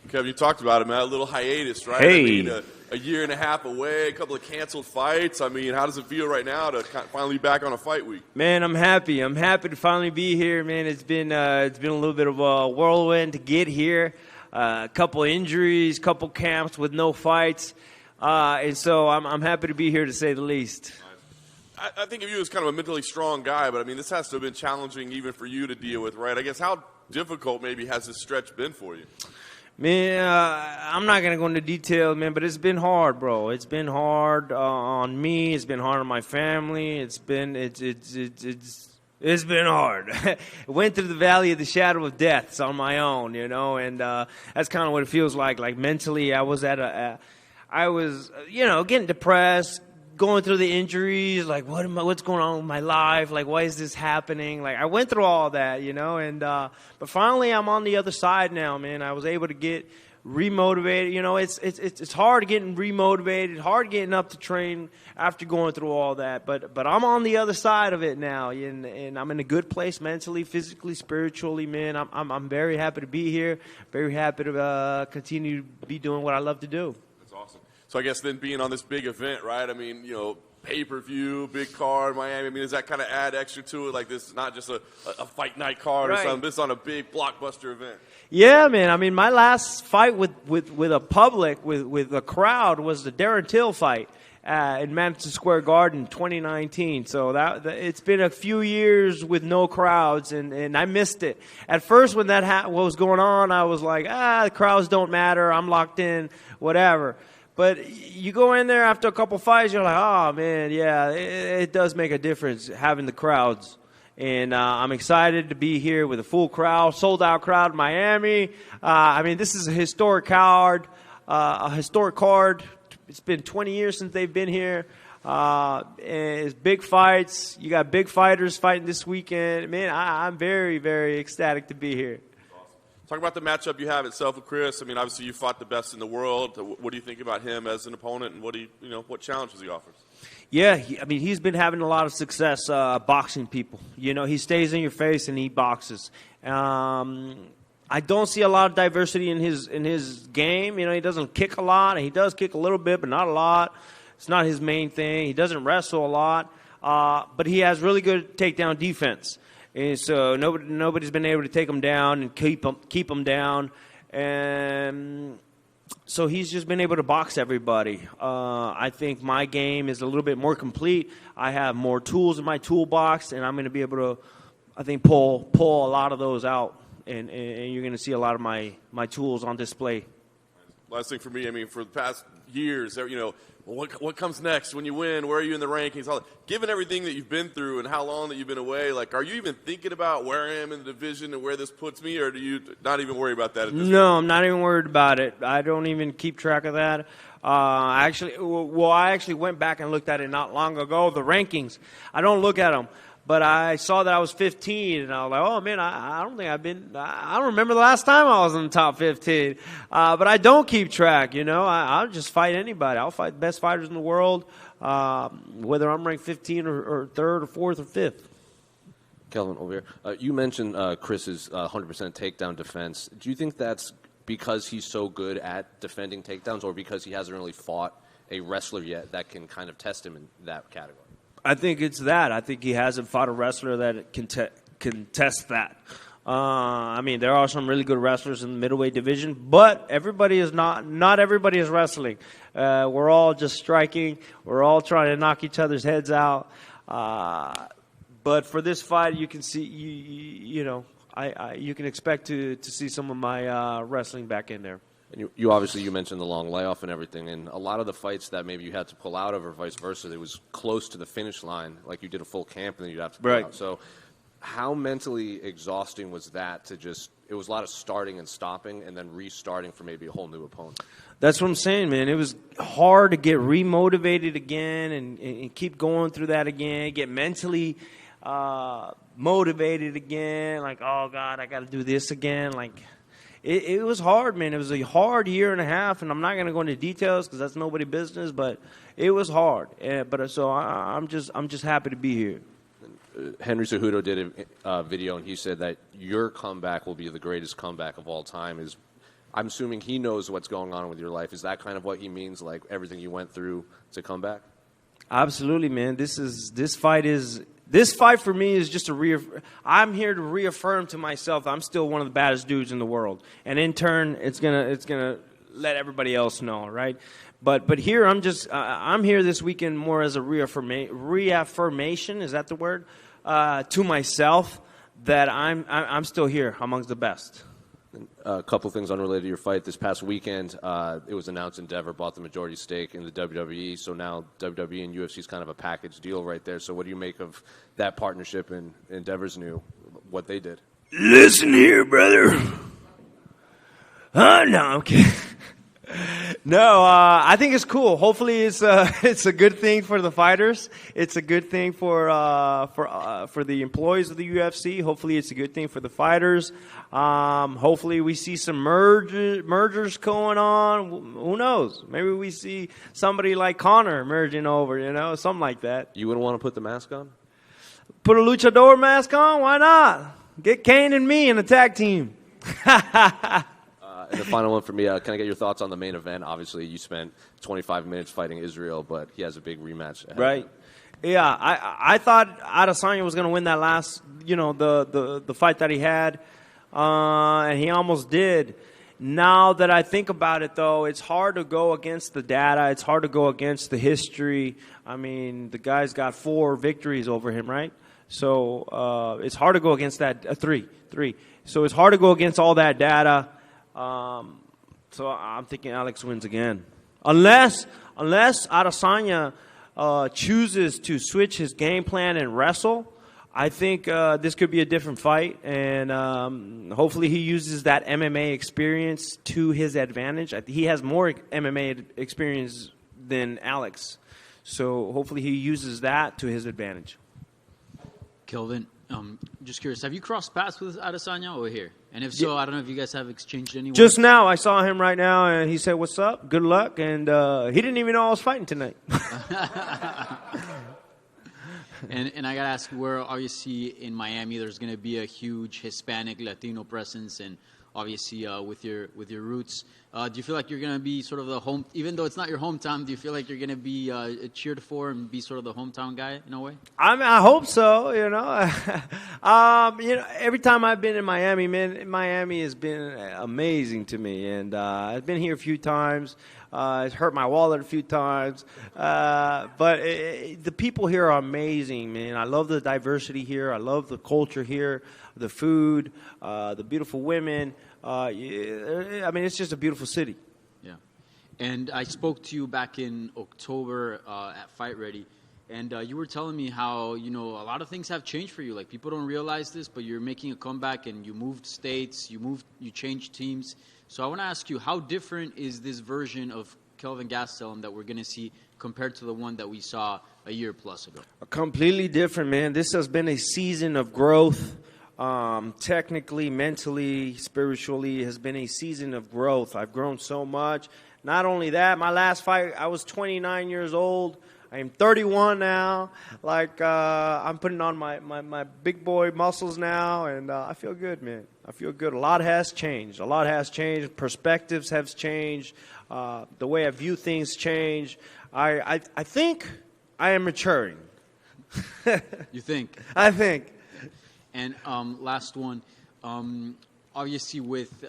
Kevin, you talked about it, man. A little hiatus, right? Hey. I mean, a year and a half away, a couple of canceled fights. I mean, how does it feel right now to finally be back on a fight week? Man, I'm happy. I'm happy to finally be here, man. It's been a little bit of a whirlwind to get here. A couple injuries, couple camps with no fights, and so I'm happy to be here, to say the least. I think of you as kind of a mentally strong guy, but I mean, this has to have been challenging even for you to deal with, right? I guess how difficult maybe has this stretch been for you? Man, I'm not going to go into details, man, but it's been hard, bro. It's been hard on me. It's been hard on my family. It's been hard. I went through the valley of the shadow of death on my own, you know, and that's kind of what it feels like. Like mentally, I was getting depressed, going through the injuries, like what's going on with my life? Like, why is this happening? Like, I went through all that, you know, and but finally I'm on the other side now, man. I was able to get remotivated. You know, it's hard getting remotivated, hard getting up to train after going through all that. But I'm on the other side of it now, and I'm in a good place mentally, physically, spiritually, man. I'm very happy to be here, very happy to continue to be doing what I love to do. That's awesome. So I guess then being on this big event, right? I mean, you know, pay-per-view, big card, Miami. I mean, does that kind of add extra to it? Like, this is not just a fight night card or something. This is on a big blockbuster event. Yeah, man. I mean, my last fight with a public, with a crowd, was the Darren Till fight in Madison Square Garden, 2019. So it's been a few years with no crowds, and I missed it. At first, when what was going on, I was like, the crowds don't matter. I'm locked in, whatever. But you go in there after a couple fights, you're like, oh, man, yeah, it does make a difference having the crowds. And I'm excited to be here with a full crowd, sold-out crowd in Miami. I mean, this is a historic card. It's been 20 years since they've been here. And it's big fights. You got big fighters fighting this weekend. Man, I'm very, very ecstatic to be here. Talk about the matchup you have itself with Chris. I mean, obviously you fought the best in the world. What do you think about him as an opponent, and what challenges he offers? Yeah, he's been having a lot of success boxing people. You know, he stays in your face and he boxes. I don't see a lot of diversity in his game. You know, he doesn't kick a lot. He does kick a little bit, but not a lot. It's not his main thing. He doesn't wrestle a lot, but he has really good takedown defense. And so nobody's been able to take him down and keep him down. And so he's just been able to box everybody. I think my game is a little bit more complete. I have more tools in my toolbox, and I'm going to be able to, I think, pull a lot of those out. And you're going to see a lot of my tools on display. Last thing for me, I mean, for the past years, you know, what comes next when you win? Where are you in the rankings? Given everything that you've been through and how long that you've been away, like, are you even thinking about where I am in the division and where this puts me, or do you not even worry about that at this point? No, I'm not even worried about it. I don't even keep track of that. I actually went back and looked at it not long ago, the rankings. I don't look at them. But I saw that I was 15, and I was like, oh, man, I don't remember the last time I was in the top 15. But I don't keep track, you know. I'll just fight anybody. I'll fight the best fighters in the world, whether I'm ranked 15 or 3rd or 4th or 5th. Kelvin, over here. You mentioned Chris's 100% takedown defense. Do you think that's because he's so good at defending takedowns, or because he hasn't really fought a wrestler yet that can kind of test him in that category? I think it's that. I think he hasn't fought a wrestler that can test that. I mean, there are some really good wrestlers in the middleweight division, but everybody is not everybody is wrestling. We're all just striking. We're all trying to knock each other's heads out. But for this fight, you can see, you can expect to see some of my wrestling back in there. And you mentioned the long layoff and everything, and a lot of the fights that maybe you had to pull out of or vice versa, it was close to the finish line, like you did a full camp and then you'd have to pull out. So how mentally exhausting was that it was a lot of starting and stopping and then restarting for maybe a whole new opponent? That's what I'm saying, man. It was hard to get remotivated again and keep going through that again, get mentally motivated again, like, oh, God, I got to do this again, like... It was hard, man. It was a hard year and a half, and I'm not going to go into details because that's nobody's business. But it was hard. So I'm just happy to be here. Henry Cejudo did a video, and he said that your comeback will be the greatest comeback of all time. I'm assuming he knows what's going on with your life. Is that kind of what he means, like everything you went through to come back? Absolutely, man. This fight for me is just I'm here to reaffirm to myself I'm still one of the baddest dudes in the world, and in turn, it's gonna let everybody else know, right? But here I'm here this weekend more as a reaffirmation. Is that the word? To myself that I'm still here amongst the best. A couple things unrelated to your fight. This past weekend, it was announced Endeavor bought the majority stake in the WWE, so now WWE and UFC is kind of a package deal right there. So what do you make of that partnership and Endeavor's new, what they did? Listen here, brother. No, I'm kidding. No, I think it's cool. Hopefully, it's a good thing for the fighters. It's a good thing for the employees of the UFC. Hopefully, it's a good thing for the fighters. Hopefully, we see some mergers going on. Who knows? Maybe we see somebody like Conor merging over. Something like that. You wouldn't want to put the mask on? Put a luchador mask on? Why not? Get Kane and me in a tag team. And the final one for me, can I get your thoughts on the main event? Obviously, you spent 25 minutes fighting Israel, but he has a big rematch ahead. Right. Yeah, I thought Adesanya was going to win that last, the fight that he had, and he almost did. Now that I think about it, though, it's hard to go against the data. It's hard to go against the history. I mean, the guy's got 4 victories over him, right? So it's hard to go against that. Three. So it's hard to go against all that data. So I'm thinking Alex wins again. Unless Adesanya chooses to switch his game plan and wrestle, I think this could be a different fight. And hopefully he uses that MMA experience to his advantage. He has more MMA experience than Alex. So hopefully he uses that to his advantage. Kelvin, just curious, have you crossed paths with Adesanya over here? And if so, I don't know if you guys have exchanged any words. Just now, I saw him right now, and he said, "What's up? Good luck." And he didn't even know I was fighting tonight. And I got to ask, where obviously in Miami, there's going to be a huge Hispanic, Latino presence, and obviously with your roots. Do you feel like you're going to be sort of the home, even though it's not your hometown, do you feel like you're going to be cheered for and be sort of the hometown guy in a way? I hope so, every time I've been in Miami, man, Miami has been amazing to me. And I've been here a few times. It's hurt my wallet a few times. But the people here are amazing, man. I love the diversity here. I love the culture here, the food, the beautiful women. I mean, it's just a beautiful city. Yeah. And I spoke to you back in October at Fight Ready, and you were telling me how, a lot of things have changed for you. Like, people don't realize this, but you're making a comeback, and you moved states, you changed teams. So I want to ask you, how different is this version of Kelvin Gastelum that we're going to see compared to the one that we saw a year plus ago? Completely different, man. This has been a season of growth. Technically, mentally, spiritually, has been a season of growth. I've grown so much. Not only that, my last fight, I was 29 years old. I am 31 now. I'm putting on my big boy muscles now, and I feel good, man. I feel good. A lot has changed. Perspectives have changed. The way I view things changed. I think I am maturing. You think? I think. And last one, obviously with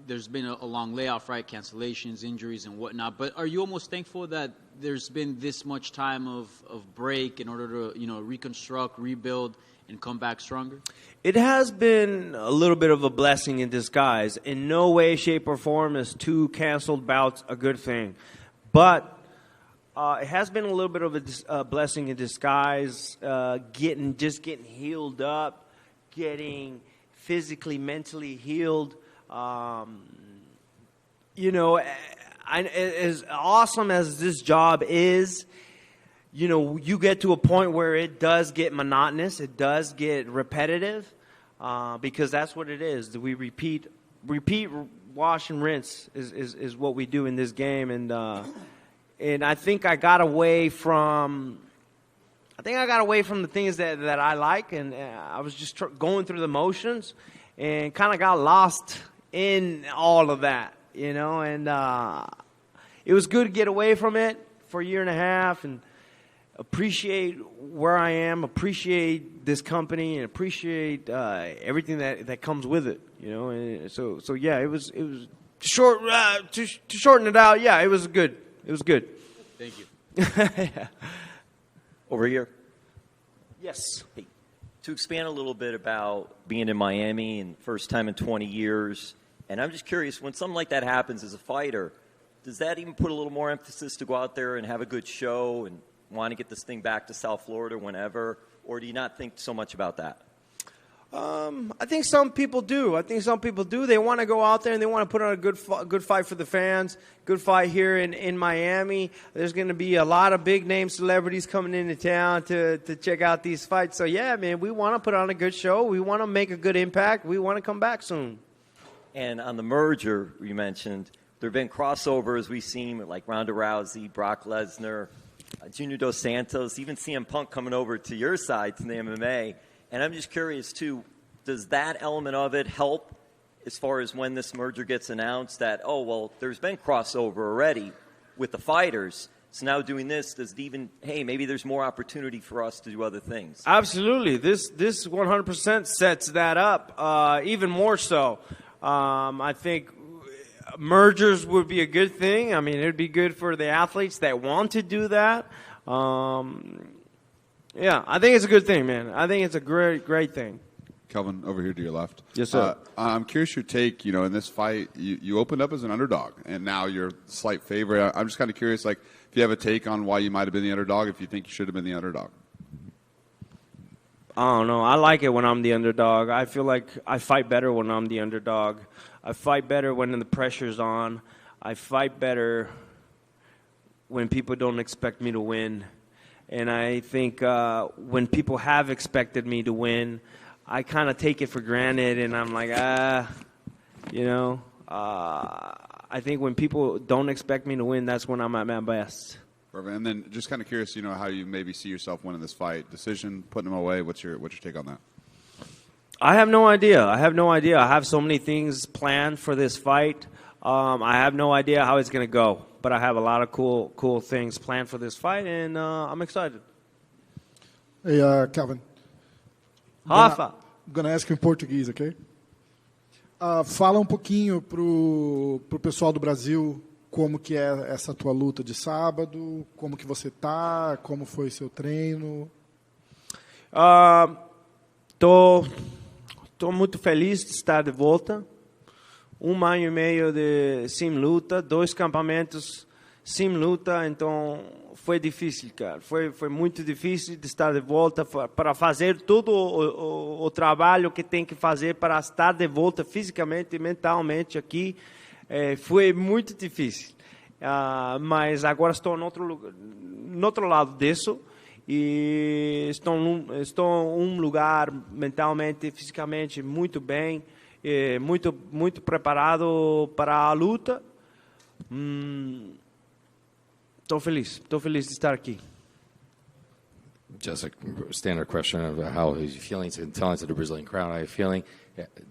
there's been a long layoff, right? Cancellations, injuries, and whatnot. But are you almost thankful that there's been this much time of break in order to reconstruct, rebuild, and come back stronger? It has been a little bit of a blessing in disguise. In no way, shape, or form is 2 canceled bouts a good thing. But it has been a little bit of a blessing in disguise, getting healed up, getting physically, mentally healed. As awesome as this job is, you get to a point where it does get monotonous. It does get repetitive because that's what it is. We repeat, wash, and rinse is what we do in this game. And I think I got away from the things that I like, and I was just going through the motions and kind of got lost in all of that, you know, and it was good to get away from it for a year and a half and appreciate where I am, appreciate this company, and appreciate everything that comes with it, you know. And so yeah, it was short to shorten it out. Yeah, it was good. It was good. Thank you. Yeah. Over here. Yes. Hey, to expand a little bit about being in Miami and first time in 20 years, and I'm just curious, when something like that happens as a fighter, does that even put a little more emphasis to go out there and have a good show and want to get this thing back to South Florida whenever, or do you not think so much about that? I think some people do. They want to go out there and they want to put on a good fight for the fans, good fight here in Miami. There's going to be a lot of big-name celebrities coming into town to check out these fights. So, yeah, man, we want to put on a good show. We want to make a good impact. We want to come back soon. And on the merger you mentioned, there have been crossovers we've seen like Ronda Rousey, Brock Lesnar, Junior Dos Santos, even CM Punk coming over to your side to the MMA. And I'm just curious, too, does that element of it help as far as when this merger gets announced that, oh, well, there's been crossover already with the fighters, so now doing this, does it even, hey, maybe there's more opportunity for us to do other things? Absolutely. This 100% sets that up, even more so. I think mergers would be a good thing. I mean, it would be good for the athletes that want to do that. Yeah, I think it's a good thing, man. I think it's a great thing. Kelvin, over here to your left. Yes, sir. I'm curious your take, you know, in this fight, you opened up as an underdog, and now you're a slight favorite. I'm just kind of curious, like, if you have a take on why you might have been the underdog, if you think you should have been the underdog. I don't know. I like it when I'm the underdog. I feel like I fight better when I'm the underdog. I fight better when the pressure's on. I fight better when people don't expect me to win. And I think when people have expected me to win, I kind of take it for granted, and I'm like, you know. I think when people don't expect me to win, that's when I'm at my best. Perfect. And then just kind of curious, you know, how you maybe see yourself winning this fight. Decision, putting them away. What's your take on that? I have no idea. I have so many things planned for this fight. I have no idea how it's going to go. But I have a lot of cool things planned for this fight, and I'm excited. Hey, Kelvin. Rafa. I'm gonna ask you in português, okay? Fala pouquinho pro pessoal do Brasil como que é essa tua luta de sábado, como que você tá, como foi seu treino. Tô muito feliz de estar de volta. 1 ano e meio sem luta, 2 campamentos sem luta, então foi difícil, cara. Foi muito difícil de estar de volta para fazer todo o trabalho que tem que fazer para estar de volta fisicamente e mentalmente aqui. Foi muito difícil, mas agora estou no outro lado disso e estou em um lugar mentalmente e fisicamente muito bem. Muito preparado para a luta. Estou feliz de estar aqui. Just a standard question of how he's feeling, telling to the Brazilian crowd how you're feeling.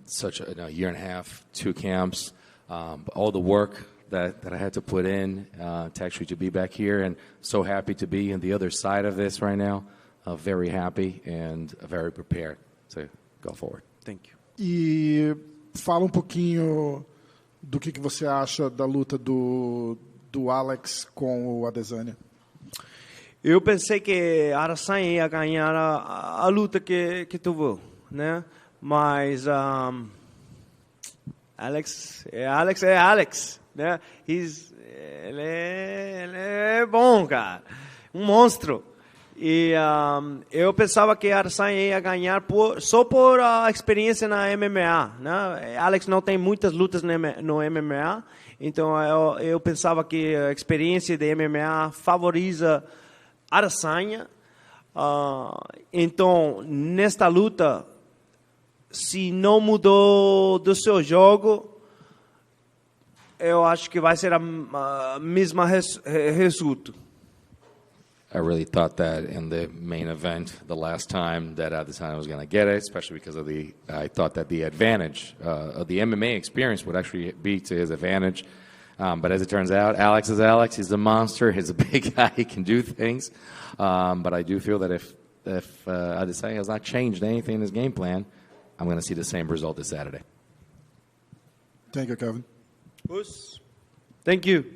Such a year and a half, 2 camps, all the work that I had to put in to actually to be back here, and so happy to be on the other side of this right now. Very happy and very prepared to go forward. Thank you. E fala pouquinho do que você acha da luta do Alex com o Adesanya. Eu pensei que Adesanya ia ganhar a luta que teve, né? Mas Alex, né? Ele é bom, cara, um monstro. E eu pensava que Adesanya ia ganhar só por a experiência na MMA, né? Alex não tem muitas lutas no MMA, então eu pensava que a experiência de MMA favoriza Adesanya. Então, nesta luta, se não mudou do seu jogo, eu acho que vai ser a mesma resultado. I really thought that in the main event the last time that Adesanya was going to get it, especially because of I thought that the advantage of the MMA experience would actually be to his advantage. But as it turns out, Alex is Alex. He's a monster. He's a big guy. He can do things. But I do feel that if Adesanya has not changed anything in his game plan, I'm going to see the same result this Saturday. Thank you, Kevin. Thank you.